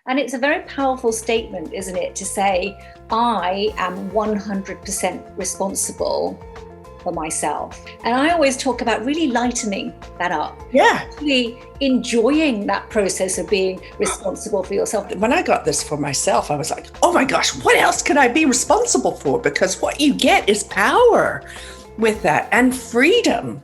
And it's a very powerful statement, isn't it, to say, I am 100% responsible for myself. And I always talk about really lightening that up. Yeah. Really enjoying that process of being responsible for yourself. When I got this for myself, I was like, oh my gosh, what else can I be responsible for? Because what you get is power with that and freedom.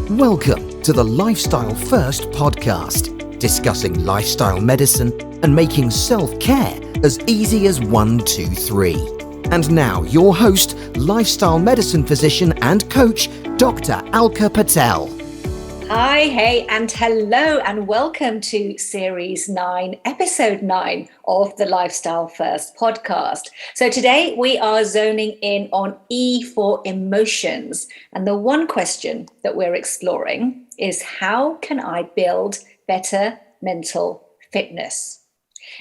Welcome to the Lifestyle First podcast, discussing lifestyle medicine and making self-care as easy as 1, 2, 3. And now your host, lifestyle medicine physician and coach, Dr. Alka Patel. Hi, hey, and hello, and welcome to Series 9, Episode 9 of the Lifestyle First podcast. So today we are zoning in on E for emotions. And the one question that we're exploring is, how can I build better mental fitness?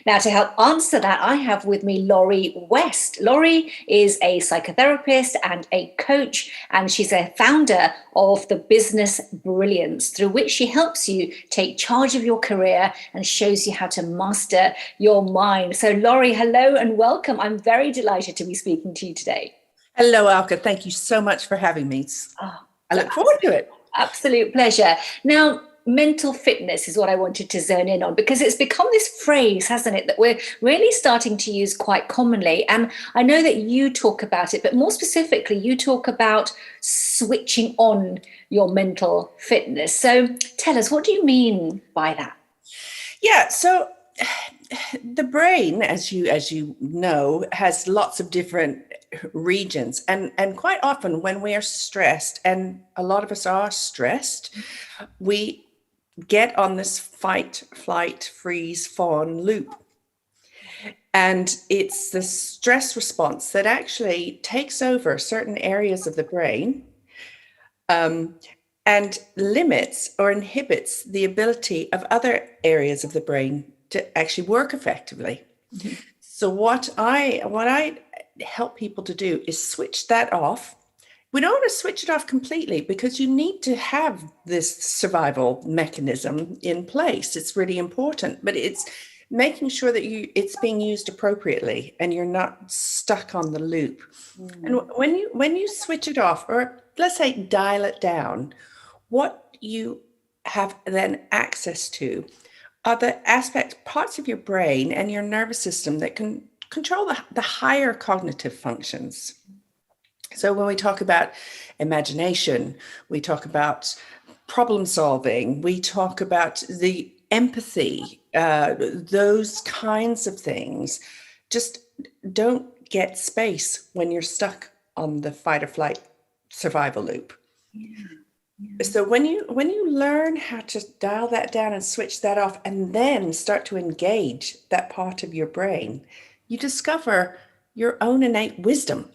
Now, to help answer that, I have with me Laurie West. Laurie is a psychotherapist and a coach, and she's a founder of the Business Brilliance, through which she helps you take charge of your career and shows you how to master your mind. So, Laurie, hello and welcome. I'm very delighted to be speaking to you today. Hello, Alka. Thank you so much for having me. I look forward to it. Absolute pleasure. Now, mental fitness is what I wanted to zone in on, because it's become this phrase, hasn't it, that we're really starting to use quite commonly. And I know that you talk about it, but more specifically, you talk about switching on your mental fitness. So tell us, what do you mean by that? Yeah, so the brain, as you know, has lots of different regions. And quite often when we are stressed, and a lot of us are stressed, we get on this fight, flight, freeze, fawn loop. And it's the stress response that actually takes over certain areas of the brain and limits or inhibits the ability of other areas of the brain to actually work effectively. Mm-hmm. So what I help people to do is switch that off. We don't want to switch it off completely, because you need to have this survival mechanism in place. It's really important, but it's making sure that it's being used appropriately and you're not stuck on the loop. And when you switch it off, or let's say dial it down, what you have then access to are the parts of your brain and your nervous system that can control the higher cognitive functions. So when we talk about imagination, we talk about problem solving, we talk about the empathy, those kinds of things, just don't get space when you're stuck on the fight or flight survival loop. Yeah. So when you learn how to dial that down and switch that off, and then start to engage that part of your brain, you discover your own innate wisdom.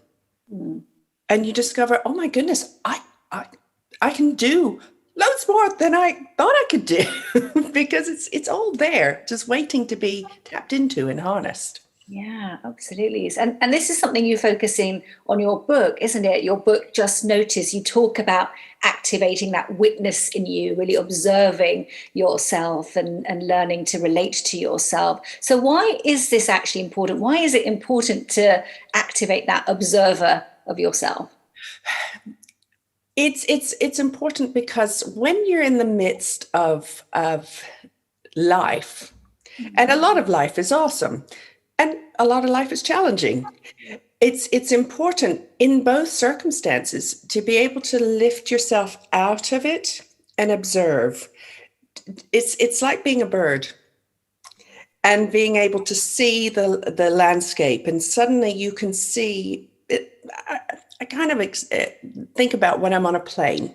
And you discover, oh my goodness, I can do loads more than I thought I could do, because it's all there, just waiting to be tapped into and harnessed. Yeah, absolutely. And this is something you're focusing on your book, isn't it? Your book, Just Notice, you talk about activating that witness in you, really observing yourself and learning to relate to yourself. So why is this actually important? Why is it important to activate that observer of yourself? It's important because when you're in the midst of life, and a lot of life is awesome, and a lot of life is challenging, it's important in both circumstances to be able to lift yourself out of it and observe. It's like being a bird and being able to see the landscape, and suddenly you can see it. I kind of think about when I'm on a plane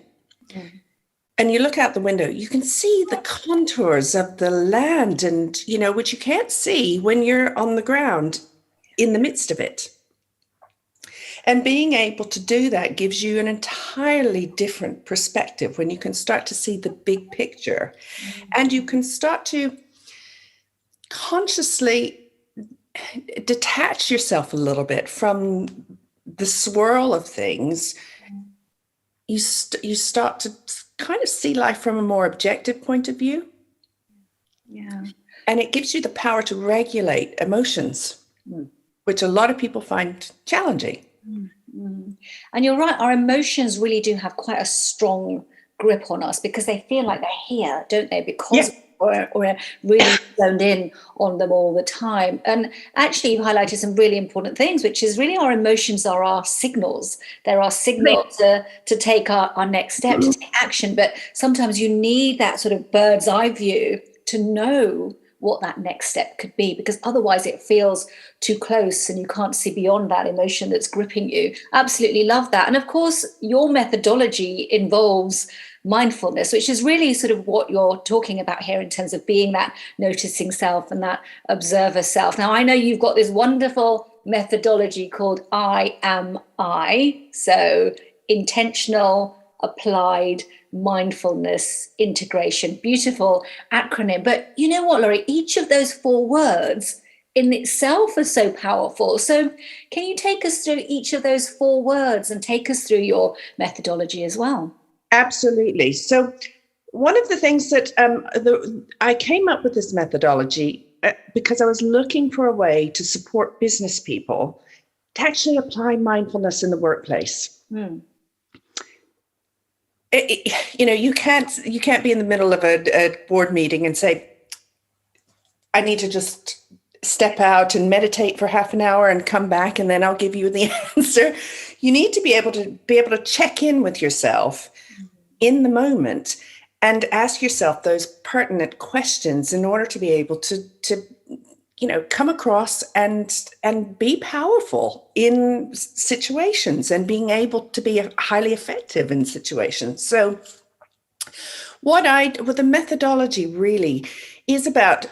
and you look out the window, you can see the contours of the land, and, which you can't see when you're on the ground in the midst of it. And being able to do that gives you an entirely different perspective when you can start to see the big picture, and you can start to consciously detach yourself a little bit from the swirl of things. You start to kind of see life from a more objective point of view. Yeah. And it gives you the power to regulate emotions, which a lot of people find challenging. And you're right, our emotions really do have quite a strong grip on us because they feel like they're here, don't they? Because we're really zoned in on them all the time. And actually, you highlighted some really important things, which is really our emotions are our signals. They're our signal to take our next step, to take action. But sometimes you need that sort of bird's eye view to know what that next step could be, because otherwise it feels too close and you can't see beyond that emotion that's gripping you. Absolutely love that. And of course, your methodology involves mindfulness, which is really sort of what you're talking about here in terms of being that noticing self and that observer self. Now, I know you've got this wonderful methodology called I Am I, so intentional, applied mindfulness integration. Beautiful acronym. But you know what, Laurie, each of those 4 words in itself are so powerful. So can you take us through each of those 4 words and take us through your methodology as well? Absolutely. So one of the things that I came up with this methodology because I was looking for a way to support business people to actually apply mindfulness in the workplace. You can't be in the middle of a board meeting and say, I need to just step out and meditate for half an hour and come back and then I'll give you the answer. You need to be able to check in with yourself in the moment and ask yourself those pertinent questions in order to be able to come across and be powerful in situations and being able to be highly effective in situations. So the methodology really is about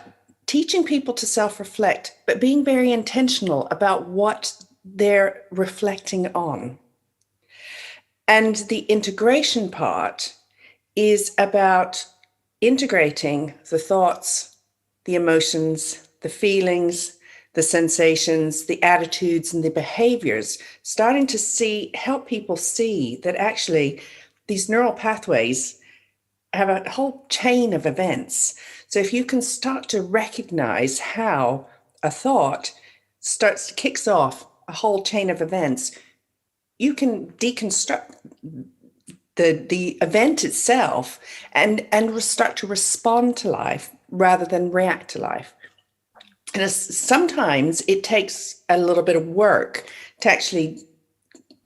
teaching people to self-reflect, but being very intentional about what they're reflecting on. And the integration part is about integrating the thoughts, the emotions, the feelings, the sensations, the attitudes, and the behaviors, starting to help people see that actually these neural pathways have a whole chain of events. So if you can start to recognize how a thought kicks off a whole chain of events, you can deconstruct the event itself and start to respond to life rather than react to life. And sometimes it takes a little bit of work to actually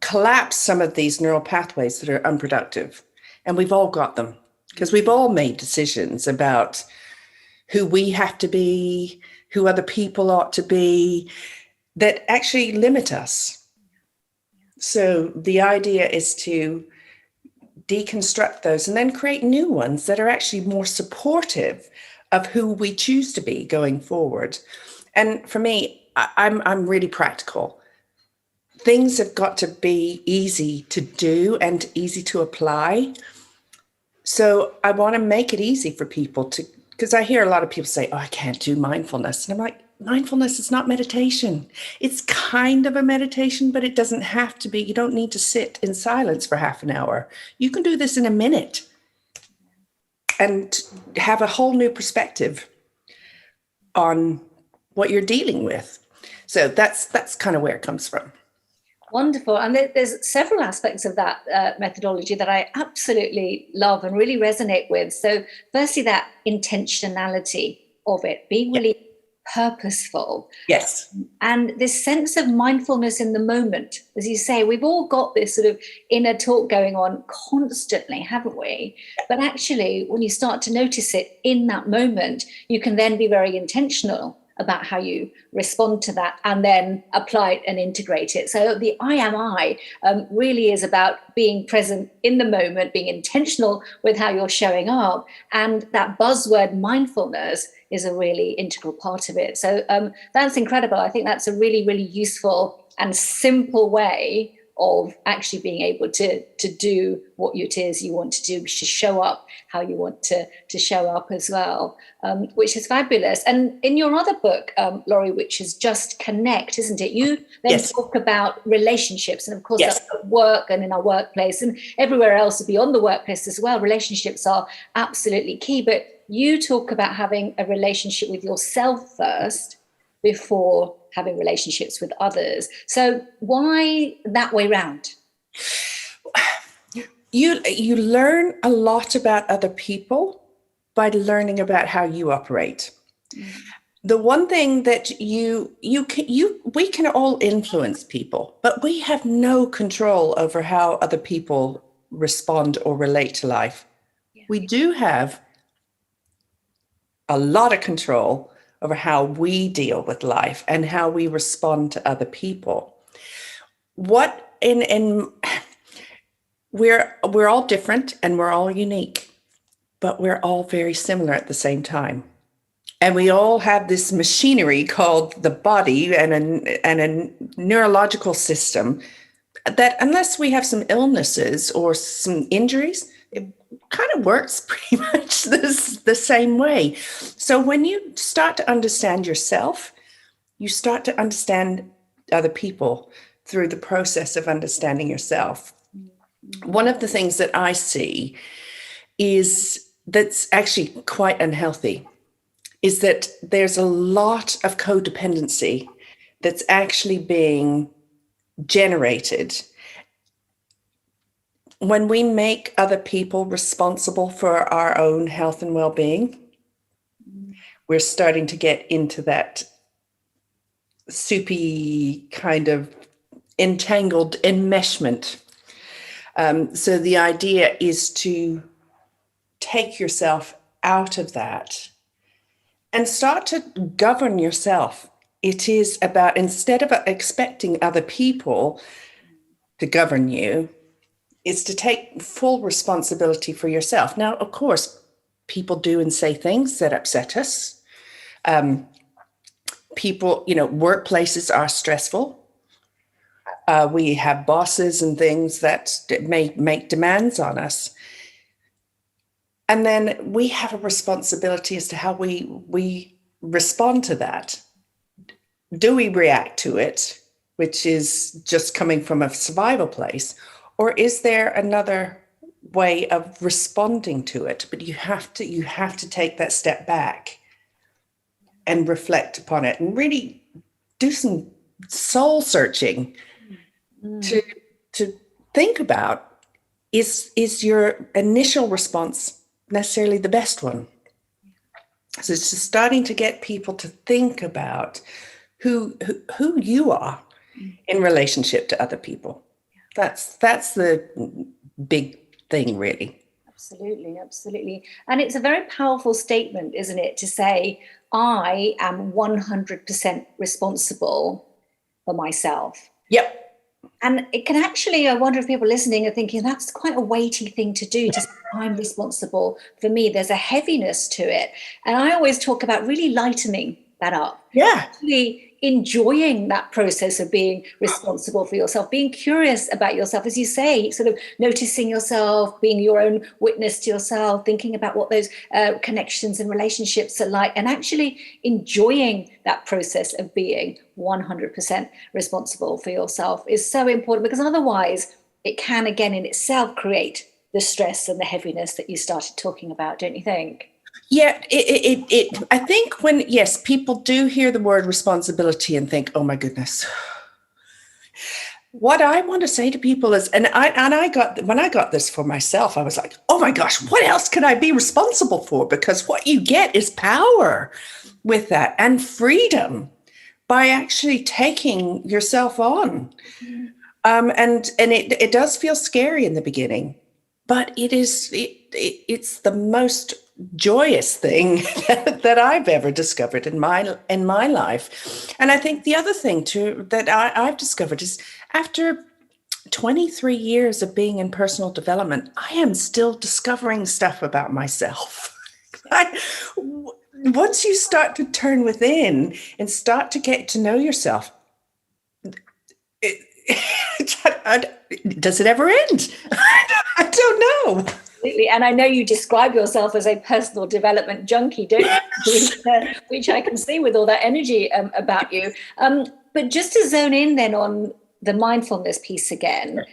collapse some of these neural pathways that are unproductive. And we've all got them because we've all made decisions about who we have to be, who other people ought to be, that actually limit us. So the idea is to deconstruct those and then create new ones that are actually more supportive of who we choose to be going forward. And for me, I'm really practical. Things have got to be easy to do and easy to apply. So I want to make it easy for people because I hear a lot of people say, I can't do mindfulness. And I'm like, mindfulness is not meditation. It's kind of a meditation, but it doesn't have to be. You don't need to sit in silence for half an hour. You can do this in a minute and have a whole new perspective on what you're dealing with. So that's kind of where it comes from. Wonderful. And there's several aspects of that methodology that I absolutely love and really resonate with. So firstly, that intentionality of it, being really purposeful. Yes. And this sense of mindfulness in the moment. As you say, we've all got this sort of inner talk going on constantly, haven't we? But actually, when you start to notice it in that moment, you can then be very intentional about how you respond to that and then apply it and integrate it. So the I am I really is about being present in the moment, being intentional with how you're showing up. And that buzzword mindfulness is a really integral part of it. So that's incredible. I think that's a really, really useful and simple way of actually being able to do what it is you want to do, to show up how you want to show up as well, which is fabulous. And in your other book, Laurie, which is Just Connect, isn't it? You then talk about relationships. And of course, that's at work and in our workplace and everywhere else beyond the workplace as well. Relationships are absolutely key. But you talk about having a relationship with yourself first before having relationships with others. So why that way round? You learn a lot about other people by learning about how you operate. The one thing that we can all influence people, but we have no control over how other people respond or relate to life. Yeah. We do have a lot of control over how we deal with life and how we respond to other people. We're all different and we're all unique, but we're all very similar at the same time. And we all have this machinery called the body and a neurological system that, unless we have some illnesses or some injuries, it kind of works pretty much the same way. So when you start to understand yourself, you start to understand other people through the process of understanding yourself. One of the things that I see is that's actually quite unhealthy is that there's a lot of codependency that's actually being generated when we make other people responsible for our own health and well-being. We're starting to get into that soupy kind of entangled enmeshment. So the idea is to take yourself out of that and start to govern yourself. It is about, instead of expecting other people to govern you, it's to take full responsibility for yourself. Now, of course, people do and say things that upset us. Workplaces are stressful. We have bosses and things that may make demands on us. And then we have a responsibility as to how we respond to that. Do we react to it, which is just coming from a survival place, or is there another way of responding to it? But you have to take that step back and reflect upon it and really do some soul searching to think about, is your initial response necessarily the best one? So it's just starting to get people to think about who you are in relationship to other people. That's the big thing, really. Absolutely. And it's a very powerful statement, isn't it, to say, I am 100% responsible for myself. Yep. And it can actually, I wonder if people listening are thinking that's quite a weighty thing to do, to say I'm responsible for me. There's a heaviness to it. And I always talk about really lightening that up. Yeah. Actually enjoying that process of being responsible for yourself, being curious about yourself, as you say, sort of noticing yourself, being your own witness to yourself, thinking about what those connections and relationships are like, and actually enjoying that process of being 100% responsible for yourself is so important, because otherwise it can, again, in itself create the stress and the heaviness that you started talking about, don't you think? Yeah, I think yes, people do hear the word responsibility and think, oh my goodness. What I want to say to people is, when I got this for myself, I was like, oh my gosh, what else can I be responsible for? Because what you get is power with that, and freedom by actually taking yourself on. And it does feel scary in the beginning, but it's the most joyous thing that I've ever discovered in my life. And I think the other thing too that I've discovered is, after 23 years of being in personal development, I am still discovering stuff about myself. Once you start to turn within and start to get to know yourself, does it ever end? I don't know. Absolutely. And I know you describe yourself as a personal development junkie, don't you? Which I can see with all that energy about you. But just to zone in then on the mindfulness piece again,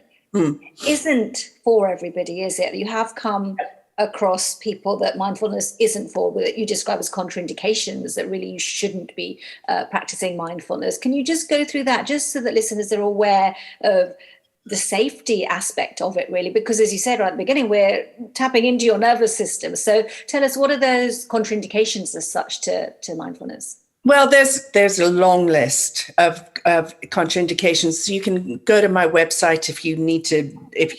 isn't for everybody, is it? You have come across people that mindfulness isn't for, that you describe as contraindications, that really you shouldn't be practicing mindfulness. Can you just go through that, just so that listeners are aware of the safety aspect of it, really? Because as you said right at the beginning, we're tapping into your nervous system. So tell us, what are those contraindications as such to mindfulness? Well, there's a long list of contraindications. You can go to my website if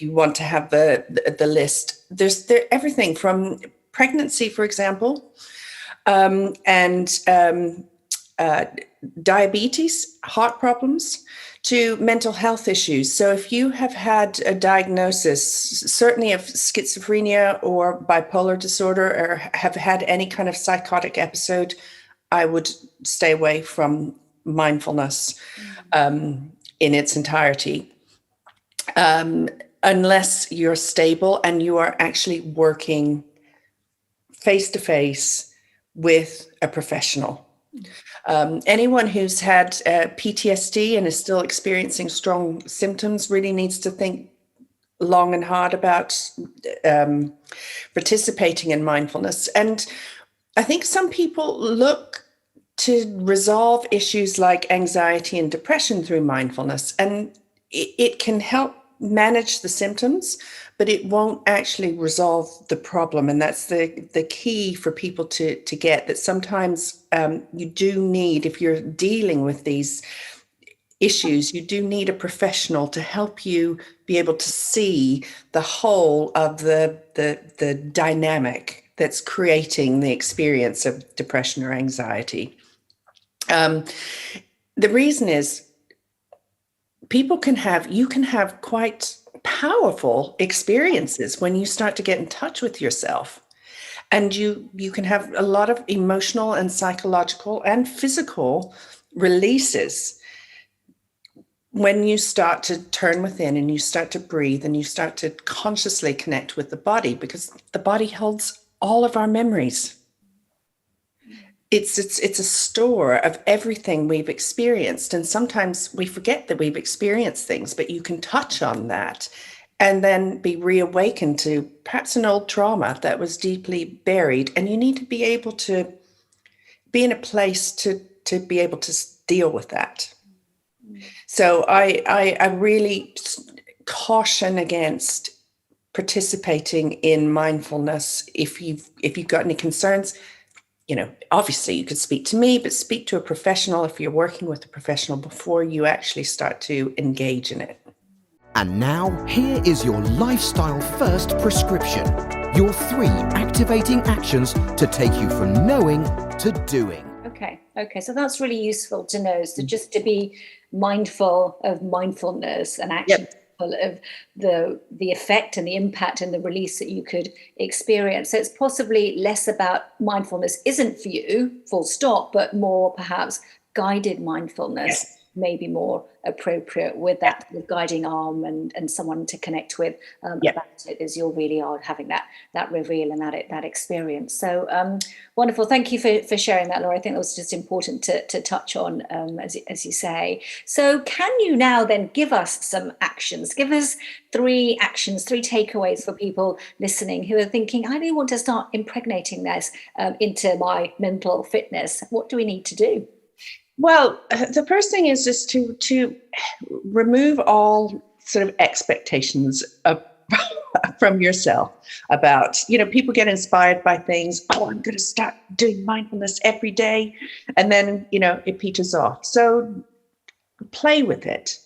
you want to have the list. There's everything from pregnancy, for example, and diabetes, heart problems, to mental health issues. So if you have had a diagnosis, certainly of schizophrenia or bipolar disorder, or have had any kind of psychotic episode, I would stay away from mindfulness in its entirety, unless you're stable and you are actually working face to face with a professional. Anyone who's had PTSD and is still experiencing strong symptoms really needs to think long and hard about participating in mindfulness. And I think some people look to resolve issues like anxiety and depression through mindfulness, and it can help manage the symptoms, but it won't actually resolve the problem. And that's the key for people to get, that sometimes you do need, if you're dealing with these issues, you do need a professional to help you be able to see the whole of the dynamic that's creating the experience of depression or anxiety. The reason is you can have quite powerful experiences when you start to get in touch with yourself. And you can have a lot of emotional and psychological and physical releases when you start to turn within and you start to breathe and you start to consciously connect with the body, because the body holds all of our memories. It's a store of everything we've experienced. And sometimes we forget that we've experienced things, but you can touch on that and then be reawakened to perhaps an old trauma that was deeply buried. And you need to be able to be in a place to be able to deal with that. So I really caution against participating in mindfulness. If you've got any concerns, obviously you could speak to me, but speak to a professional if you're working with a professional before you actually start to engage in it. And now, here is your Lifestyle First prescription. Your 3 activating actions to take you from knowing to doing. Okay. So that's really useful to know. So just to be mindful of mindfulness and actually of the effect and the impact and the release that you could experience. So it's possibly less about mindfulness isn't for you, full stop, but more perhaps guided mindfulness may be more appropriate with that with guiding arm and someone to connect with about it as you really are having that reveal and that experience. So wonderful. Thank you for sharing that, Laura. I think that was just important to touch on, as you say. So can you now then give us some actions? Give us 3 actions, 3 takeaways for people listening who are thinking, I really want to start impregnating this into my mental fitness. What do we need to do? Well, the first thing is just to remove all sort of expectations from yourself about, people get inspired by things. Oh, I'm going to start doing mindfulness every day. And then, it peters off. So play with it.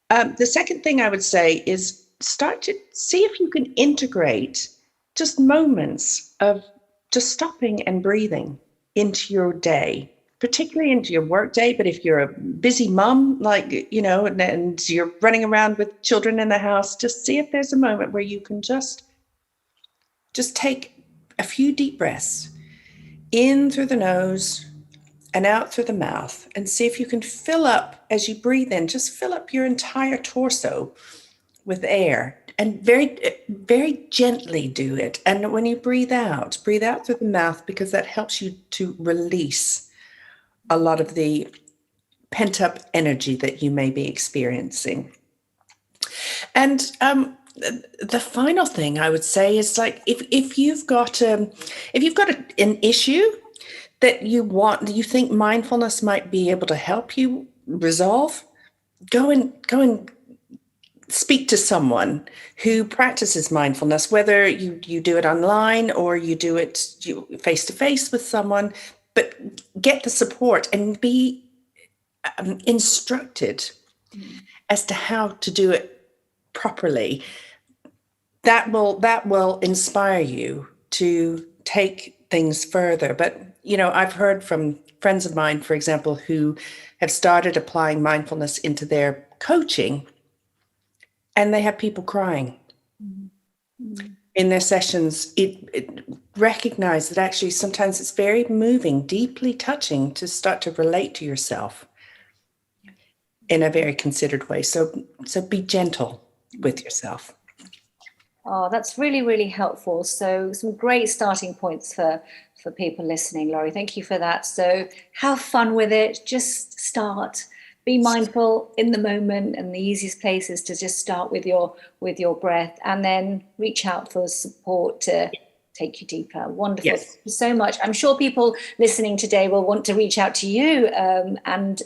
The second thing I would say is start to see if you can integrate just moments of just stopping and breathing into your day, particularly into your work day. But if you're a busy mom, and you're running around with children in the house, just see if there's a moment where you can just take a few deep breaths in through the nose and out through the mouth, and see if you can fill up, as you breathe in, just fill up your entire torso with air, and very, very gently do it. And when you breathe out through the mouth, because that helps you to release a lot of the pent up energy that you may be experiencing. And the final thing I would say is, like, if you've got an issue that you think mindfulness might be able to help you resolve, go and speak to someone who practices mindfulness, whether you do it online or you do it face to face with someone, but get the support and be instructed as to how to do it properly. That will inspire you to take things further. But, I've heard from friends of mine, for example, who have started applying mindfulness into their coaching, and they have people crying in their sessions. It recognize that actually sometimes it's very moving, deeply touching to start to relate to yourself in a very considered way. So be gentle with yourself. Oh, that's really, really helpful. So some great starting points for people listening, Laurie. Thank you for that. So have fun with it. Just start. Be mindful in the moment, and the easiest place is to just start with your breath, and then reach out for support to take you deeper. Wonderful. Yes. Thank you so much. I'm sure people listening today will want to reach out to you and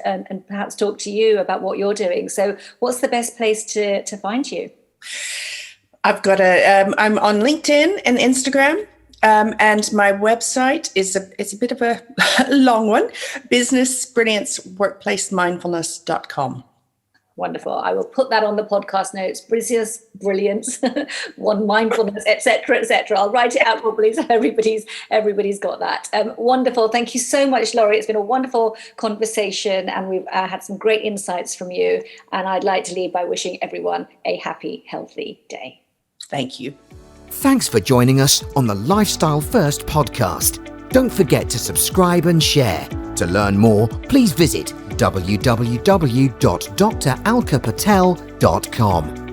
perhaps talk to you about what you're doing. So what's the best place to find you? I've got I'm on LinkedIn and Instagram. And my website is a bit of a long one, businessbrillianceworkplacemindfulness.com. Wonderful. I will put that on the podcast notes. Brilliance, one mindfulness, etc., etc. I'll write it out properly so everybody's got that. Wonderful. Thank you so much, Laurie. It's been a wonderful conversation, and we've had some great insights from you. And I'd like to leave by wishing everyone a happy, healthy day. Thank you. Thanks for joining us on the Lifestyle First podcast. Don't forget to subscribe and share. To learn more, please visit www.dralkapatel.com.